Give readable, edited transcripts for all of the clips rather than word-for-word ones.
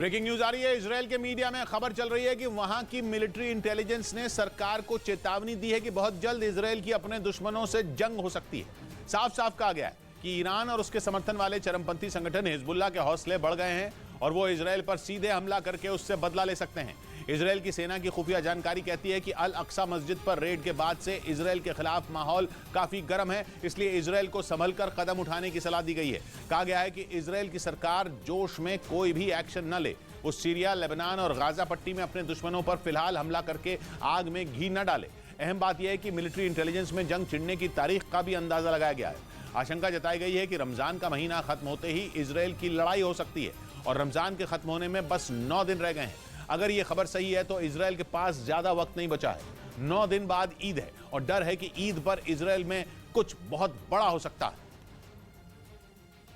Breaking news आ रही है। Israel के मीडिया में खबर चल रही है कि वहां की मिलिट्री इंटेलिजेंस ने सरकार को चेतावनी दी है कि बहुत जल्द इजरायल की अपने दुश्मनों से जंग हो सकती है। साफ साफ कहा गया है कि ईरान और उसके समर्थन वाले चरमपंथी संगठन हिजबुल्लाह के हौसले बढ़ गए हैं और वो इजरायल पर सीधे हमला करके उससे बदला ले सकते हैं। इजरायल की सेना की खुफिया जानकारी कहती है कि अल अक्सा मस्जिद पर रेड के बाद से इजरायल के खिलाफ माहौल काफी गर्म है, इसलिए इजरायल को संभलकर कदम उठाने की सलाह दी गई है। कहा गया है कि इजरायल की सरकार जोश में कोई भी एक्शन न ले, वो सीरिया, लेबनान और गाजा पट्टी में अपने दुश्मनों पर फिलहाल हमला करके आग में घी न डाले। अहम बात यह है कि मिलिट्री इंटेलिजेंस में जंग छिड़ने की तारीख का भी अंदाजा लगाया गया है। आशंका जताई गई है कि रमजान का महीना खत्म होते ही इजरायल की लड़ाई हो सकती है और रमजान के खत्म होने में बस 9 दिन रह गए हैं। अगर यह खबर सही है तो इजरायल के पास ज्यादा वक्त नहीं बचा है। 9 दिन बाद ईद है और डर है कि ईद पर इजरायल में कुछ बहुत बड़ा हो सकता है,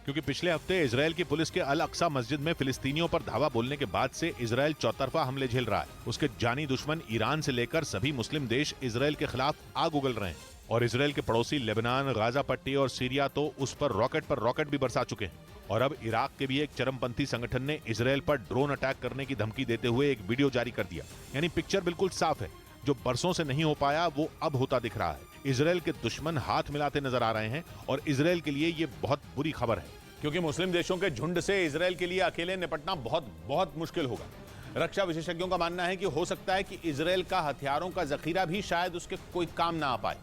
क्योंकि पिछले हफ्ते इजरायल की पुलिस के अल अक्सा मस्जिद में फिलिस्तीनियों पर धावा बोलने के बाद से इजरायल चौतरफा हमले झेल रहा है। उसके जानी दुश्मन ईरान से लेकर सभी मुस्लिम देश इजरायल के खिलाफ आग उगल रहे हैं और इजरायल के पड़ोसी लेबनान, गाजा पट्टी और सीरिया तो उस पर रॉकेट भी बरसा चुके हैं। और अब इराक के भी एक चरमपंथी संगठन ने इजरायल पर ड्रोन अटैक करने की धमकी देते हुए एक वीडियो जारी कर दिया। यानी पिक्चर बिल्कुल साफ है, जो बरसों से नहीं हो पाया वो अब होता दिख रहा है। इजरायल के दुश्मन हाथ मिलाते नजर आ रहे हैं और इजरायल के लिए ये बहुत बुरी खबर है, क्योंकि मुस्लिम देशों के झुंड से इजरायल के लिए अकेले निपटना बहुत मुश्किल होगा। रक्षा विशेषज्ञों का मानना है कि हो सकता है कि इजरायल का हथियारों का जखीरा भी शायद उसके कोई काम ना आ पाए।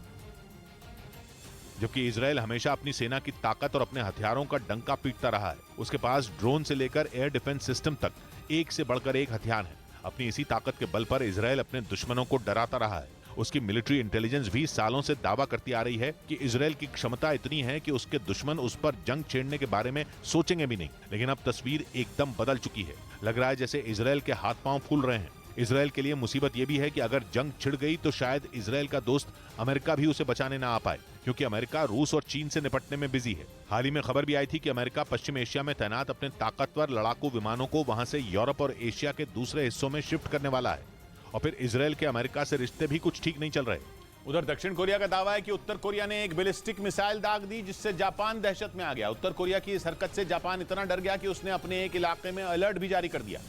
जबकि इजरायल हमेशा अपनी सेना की ताकत और अपने हथियारों का डंका पीटता रहा है। उसके पास ड्रोन से लेकर एयर डिफेंस सिस्टम तक एक से बढ़कर एक हथियार है। अपनी इसी ताकत के बल पर इजरायल अपने दुश्मनों को डराता रहा है। उसकी मिलिट्री इंटेलिजेंस भी सालों से दावा करती आ रही है कि इजरायल की क्षमता इतनी है कि उसके दुश्मन उस पर जंग छेड़ने के बारे में सोचेंगे भी नहीं। लेकिन अब तस्वीर एकदम बदल चुकी है। लग रहा है जैसे इजरायल के हाथ पांव फूल रहे हैं। इजरायल के लिए मुसीबत यह भी है कि अगर जंग छिड़ गई तो शायद इजरायल का दोस्त अमेरिका भी उसे बचाने ना आ पाए, क्योंकि अमेरिका रूस और चीन से निपटने में बिजी है। हाल ही में खबर भी आई थी कि अमेरिका पश्चिम एशिया में तैनात अपने ताकतवर लड़ाकू विमानों को वहां से यूरोप और एशिया के दूसरे हिस्सों में शिफ्ट करने वाला है। और फिर इजरायल के अमेरिका से रिश्ते भी कुछ ठीक नहीं चल रहे। उधर दक्षिण कोरिया का दावा है कि उत्तर कोरिया ने एक बैलिस्टिक मिसाइल दाग दी, जिससे जापान दहशत में आ गया। उत्तर कोरिया की इस हरकत से जापान इतना डर गया कि उसने अपने एक इलाके में अलर्ट भी जारी कर दिया,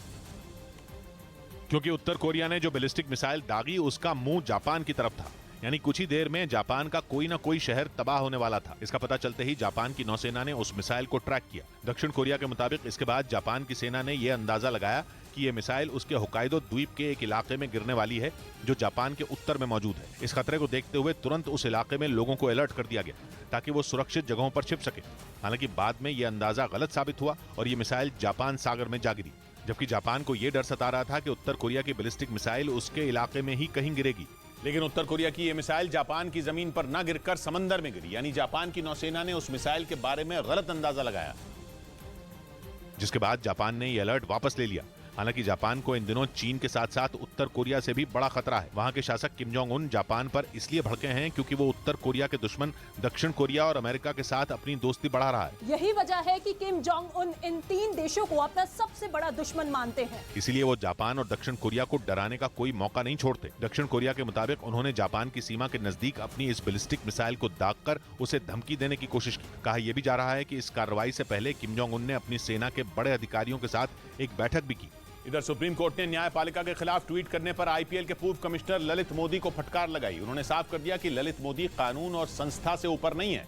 क्योंकि उत्तर कोरिया ने जो बैलिस्टिक मिसाइल दागी उसका मुंह जापान की तरफ था। यानी कुछ ही देर में जापान का कोई ना कोई शहर तबाह होने वाला था। इसका पता चलते ही जापान की नौसेना ने उस मिसाइल को ट्रैक किया। दक्षिण कोरिया के मुताबिक इसके बाद जापान की सेना ने यह अंदाजा लगाया कि यह मिसाइल उसके होकाइडो द्वीप के एक इलाके में गिरने वाली है, जो जापान के उत्तर में मौजूद है। इस खतरे को देखते हुए तुरंत उस इलाके में लोगों को अलर्ट कर दिया गया ताकि वो सुरक्षित जगहों पर छिप सके। हालांकि बाद में यह अंदाजा गलत साबित हुआ और ये मिसाइल जापान सागर में जा गिरी। जबकि जापान को यह डर सता रहा था कि उत्तर कोरिया की बैलिस्टिक मिसाइल उसके इलाके में ही कहीं गिरेगी। लेकिन उत्तर कोरिया की यह मिसाइल जापान की जमीन पर न गिरकर समंदर में गिरी। यानी जापान की नौसेना ने उस मिसाइल के बारे में गलत अंदाजा लगाया, जिसके बाद जापान ने यह अलर्ट वापस ले लिया। हालांकि जापान को इन दिनों चीन के साथ साथ उत्तर कोरिया से भी बड़ा खतरा है। वहां के शासक किम जोंग उन जापान पर इसलिए भड़के हैं क्योंकि वो उत्तर कोरिया के दुश्मन दक्षिण कोरिया और अमेरिका के साथ अपनी दोस्ती बढ़ा रहा है। यही वजह है कि किम जोंग उन इन 3 देशों को अपना सबसे बड़ा दुश्मन मानते हैं। इसीलिए वो जापान और दक्षिण कोरिया को डराने का कोई मौका नहीं छोड़ते। दक्षिण कोरिया के मुताबिक उन्होंने जापान की सीमा के नजदीक अपनी इस बैलिस्टिक मिसाइल को दागकर उसे धमकी देने की कोशिश की। कहा यह भी जा रहा है कि इस कार्रवाई से पहले किम जोंग उन ने अपनी सेना के बड़े अधिकारियों के साथ एक बैठक भी की। इधर सुप्रीम कोर्ट ने न्यायपालिका के खिलाफ ट्वीट करने पर आईपीएल के पूर्व कमिश्नर ललित मोदी को फटकार लगाई। उन्होंने साफ कर दिया कि ललित मोदी कानून और संस्था से ऊपर नहीं है।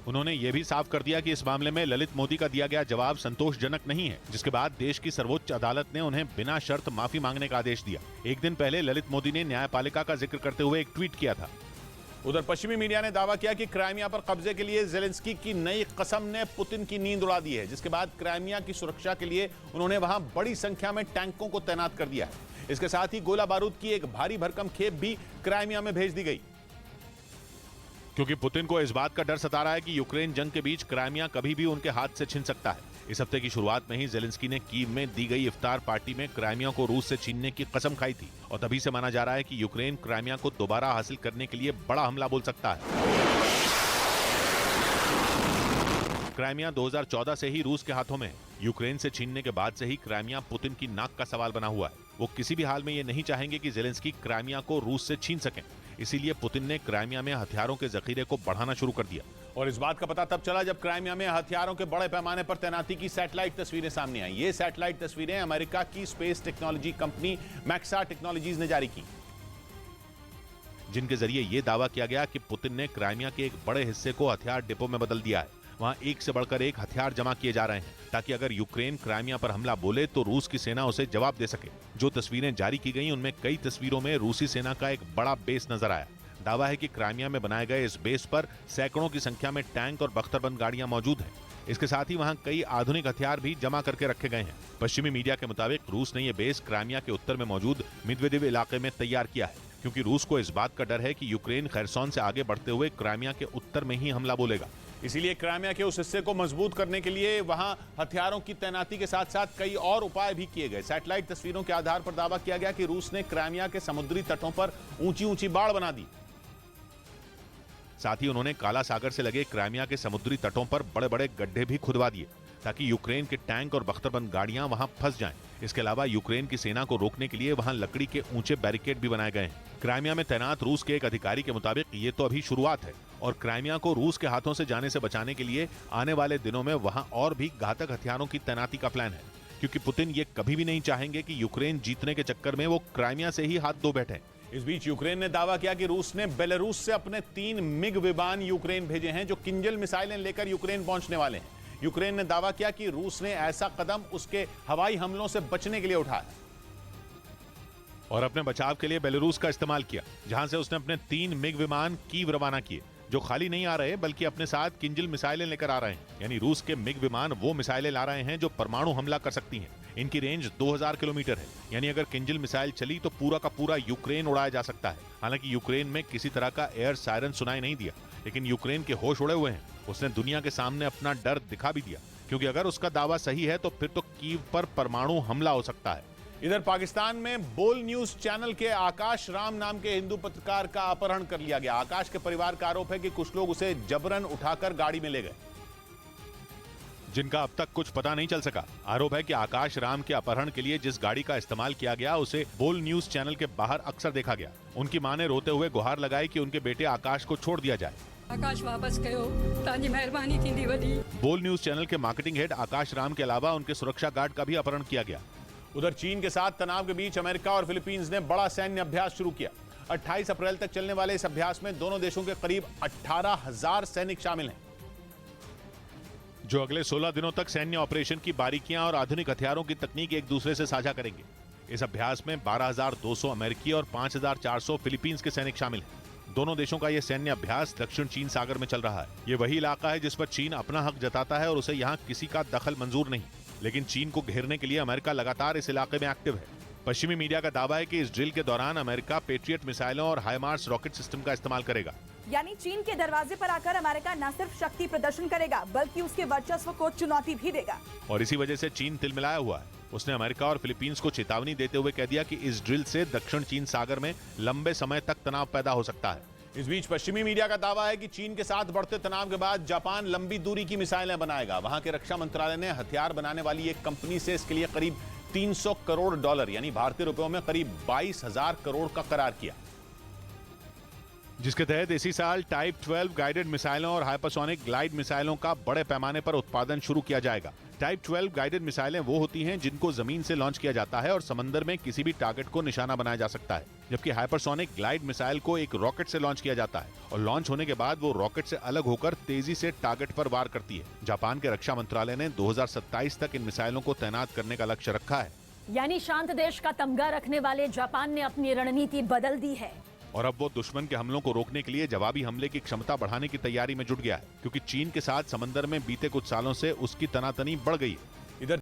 उन्होंने यह भी साफ कर दिया कि इस मामले में ललित मोदी का दिया गया जवाब संतोषजनक नहीं है, जिसके बाद देश की सर्वोच्च अदालत ने उन्हें बिना शर्त माफी मांगने का आदेश दिया। एक दिन पहले ललित मोदी ने न्यायपालिका का जिक्र करते हुए एक ट्वीट किया था। उधर पश्चिमी मीडिया ने दावा किया कि क्राइमिया पर कब्जे के लिए जेलेंस्की की नई कसम ने पुतिन की नींद उड़ा दी है, जिसके बाद क्राइमिया की सुरक्षा के लिए उन्होंने वहां बड़ी संख्या में टैंकों को तैनात कर दिया है। इसके साथ ही गोला बारूद की एक भारी भरकम खेप भी क्राइमिया में भेज दी गई, क्योंकि पुतिन को इस बात का डर सता रहा है कि यूक्रेन जंग के बीच क्राइमिया कभी भी उनके हाथ से छिन सकता है। इस हफ्ते की शुरुआत में ही जेलेंस्की ने कीव में दी गई इफ्तार पार्टी में क्राइमिया को रूस से छीनने की कसम खाई थी और तभी से माना जा रहा है कि यूक्रेन क्राइमिया को दोबारा हासिल करने के लिए बड़ा हमला बोल सकता है। क्राइमिया 2014 से ही रूस के हाथों में है। यूक्रेन से छीनने के बाद से ही क्राइमिया पुतिन की नाक का सवाल बना हुआ है। वो किसी भी हाल में ये नहीं चाहेंगे कि जेलेंस्की क्राइमिया को रूस से छीन सकें। इसीलिए पुतिन ने क्राइमिया में हथियारों के जखीरे को बढ़ाना शुरू कर दिया। और इस बात का पता तब चला जब क्राइमिया में हथियारों के बड़े पैमाने पर तैनाती की सैटेलाइट तस्वीरें सामने आई। ये सैटेलाइट तस्वीरें अमेरिका की स्पेस टेक्नोलॉजी कंपनी मैक्सा टेक्नोलॉजीज ने जारी की, जिनके जरिए यह दावा किया गया कि पुतिन ने क्राइमिया के एक बड़े हिस्से को हथियार डिपो में बदल दिया है। वहां एक से बढ़कर एक हथियार जमा किए जा रहे हैं ताकि अगर यूक्रेन क्राइमिया पर हमला बोले तो रूस की सेना उसे जवाब दे सके। जो तस्वीरें जारी की गई उनमें कई तस्वीरों में रूसी सेना का एक बड़ा बेस नजर आया। दावा है कि क्राइमिया में बनाए गए इस बेस पर सैकड़ों की संख्या में टैंक और बख्तरबंद गाड़ियां मौजूद हैं। इसके साथ ही वहां कई आधुनिक हथियार भी जमा करके रखे गए हैं। पश्चिमी मीडिया के मुताबिक रूस ने यह बेस क्राइमिया के उत्तर में मौजूद मिदवेदेव इलाके में तैयार किया है, क्योंकि रूस को इस बात का डर है कि यूक्रेन खैरसोन से आगे बढ़ते हुए क्राइमिया के उत्तर में ही हमला बोलेगा। इसीलिए क्राइमिया के उस हिस्से को मजबूत करने के लिए वहां हथियारों की तैनाती के साथ साथ कई और उपाय भी किए गए। सैटेलाइट तस्वीरों के आधार पर दावा किया गया कि रूस ने क्राइमिया के समुद्री तटों पर ऊंची ऊंची बाड़ बना दी। साथ ही उन्होंने काला सागर से लगे क्राइमिया के समुद्री तटों पर बड़े बड़े गड्ढे भी खुदवा दिए ताकि यूक्रेन के टैंक और बख्तरबंद गाड़ियां वहां फंस जाएं। इसके अलावा यूक्रेन की सेना को रोकने के लिए वहां लकड़ी के ऊंचे बैरिकेड भी बनाए गए हैं। क्राइमिया में तैनात रूस के एक अधिकारी के मुताबिक ये तो अभी शुरुआत है और क्राइमिया को रूस के हाथों से जाने से बचाने के लिए आने वाले दिनों में वहां और भी घातक हथियारों की तैनाती का प्लान है, क्योंकि पुतिन ये कभी भी नहीं चाहेंगे कि यूक्रेन जीतने के चक्कर में वो क्राइमिया से ही हाथ धो बैठे। इस बीच यूक्रेन ने दावा किया कि रूस ने बेलारूस से अपने 3 मिग विमान यूक्रेन भेजे हैं जो किंजल मिसाइलें लेकर यूक्रेन पहुंचने वाले हैं। यूक्रेन ने दावा किया कि रूस ने ऐसा कदम उसके हवाई हमलों से बचने के लिए उठाया और अपने बचाव के लिए बेलारूस का इस्तेमाल किया, जहां से उसने अपने 3 मिग विमान कीव रवाना किए, जो खाली नहीं आ रहे बल्कि अपने साथ किंजल मिसाइलें लेकर आ रहे हैं। यानी रूस के मिग विमान वो मिसाइलें ला रहे हैं जो परमाणु हमला कर सकती हैं। इनकी रेंज 2000 किलोमीटर है, यानी अगर किंजल मिसाइल चली तो पूरा का पूरा यूक्रेन उड़ाया जा सकता है। हालांकि यूक्रेन में किसी तरह का एयर सायरन सुनाई नहीं दिया, लेकिन यूक्रेन के होश उड़े हुए हैं। उसने दुनिया के सामने अपना डर दिखा भी दिया, क्योंकि अगर उसका दावा सही है तो फिर तो कीव पर परमाणु हमला हो सकता है। इधर पाकिस्तान में बोल न्यूज चैनल के आकाश राम नाम के हिंदू पत्रकार का अपहरण कर लिया गया। आकाश के परिवार का आरोप है कि कुछ लोग उसे जबरन उठाकर गाड़ी में ले गए, जिनका अब तक कुछ पता नहीं चल सका। आरोप है कि आकाश राम के अपहरण के लिए जिस गाड़ी का इस्तेमाल किया गया उसे बोल न्यूज चैनल के बाहर अक्सर देखा गया। उनकी मां ने रोते हुए गुहार लगाई कि उनके बेटे आकाश को छोड़ दिया जाए। आकाश वापस कयो, तांजी मेहरबानी थींदी वडी। बोल न्यूज चैनल के मार्केटिंग हेड आकाश राम के अलावा उनके सुरक्षा गार्ड का भी अपहरण किया गया। उधर चीन के साथ तनाव के बीच अमेरिका और फिलीपींस ने बड़ा सैन्य अभ्यास शुरू किया। 28 अप्रैल तक चलने वाले इस अभ्यास में दोनों देशों के करीब 18,000 सैनिक शामिल हैं, जो अगले 16 दिनों तक सैन्य ऑपरेशन की बारीकियां और आधुनिक हथियारों की तकनीक एक दूसरे से साझा करेंगे। इस अभ्यास में 12,200 अमेरिकी और 5,400 फिलीपींस के सैनिक शामिल हैं। दोनों देशों का यह सैन्य अभ्यास दक्षिण चीन सागर में चल रहा है। ये वही इलाका है जिस पर चीन अपना हक जताता है और उसे यहाँ किसी का दखल मंजूर नहीं। लेकिन चीन को घेरने के लिए अमेरिका लगातार इस इलाके में एक्टिव है। पश्चिमी मीडिया का दावा है कि इस ड्रिल के दौरान अमेरिका पेट्रियट मिसाइलों और हाइमार्स रॉकेट सिस्टम का इस्तेमाल करेगा। यानी चीन के दरवाजे पर आकर अमेरिका न सिर्फ शक्ति प्रदर्शन करेगा बल्कि उसके वर्चस्व को चुनौती भी देगा। और इसी वजह से चीन तिलमिलाया हुआ है। उसने अमेरिका और फिलीपींस को चेतावनी देते हुए कह दिया कि इस ड्रिल से दक्षिण चीन सागर में लंबे समय तक तनाव पैदा हो सकता है। इस बीच पश्चिमी मीडिया का दावा है कि चीन के साथ बढ़ते तनाव के बाद जापान लंबी दूरी की मिसाइलें बनाएगा। वहां के रक्षा मंत्रालय ने हथियार बनाने वाली एक कंपनी से इसके लिए करीब $300 करोड़ यानी भारतीय रुपयों में करीब 22,000 करोड़ का करार किया, जिसके तहत इसी साल टाइप 12 गाइडेड मिसाइलों और हाइपरसोनिक ग्लाइड मिसाइलों का बड़े पैमाने पर उत्पादन शुरू किया जाएगा। टाइप 12 गाइडेड मिसाइलें वो होती हैं जिनको जमीन से लॉन्च किया जाता है और समंदर में किसी भी टारगेट को निशाना बनाया जा सकता है, जबकि हाइपरसोनिक ग्लाइड मिसाइल को एक रॉकेट से लॉन्च किया जाता है और लॉन्च होने के बाद वो रॉकेट से अलग होकर तेजी से टारगेट पर वार करती है। जापान के रक्षा मंत्रालय ने 2027 तक इन मिसाइलों को तैनात करने का लक्ष्य रखा है। यानी शांत देश का तमगा रखने वाले जापान ने अपनी रणनीति बदल दी है और अब वो दुश्मन के हमलों को रोकने के लिए जवाबी हमले की क्षमता बढ़ाने की तैयारी में जुट गया है, क्योंकि चीन के साथ समंदर में बीते कुछ सालों से उसकी तनातनी बढ़ गई है।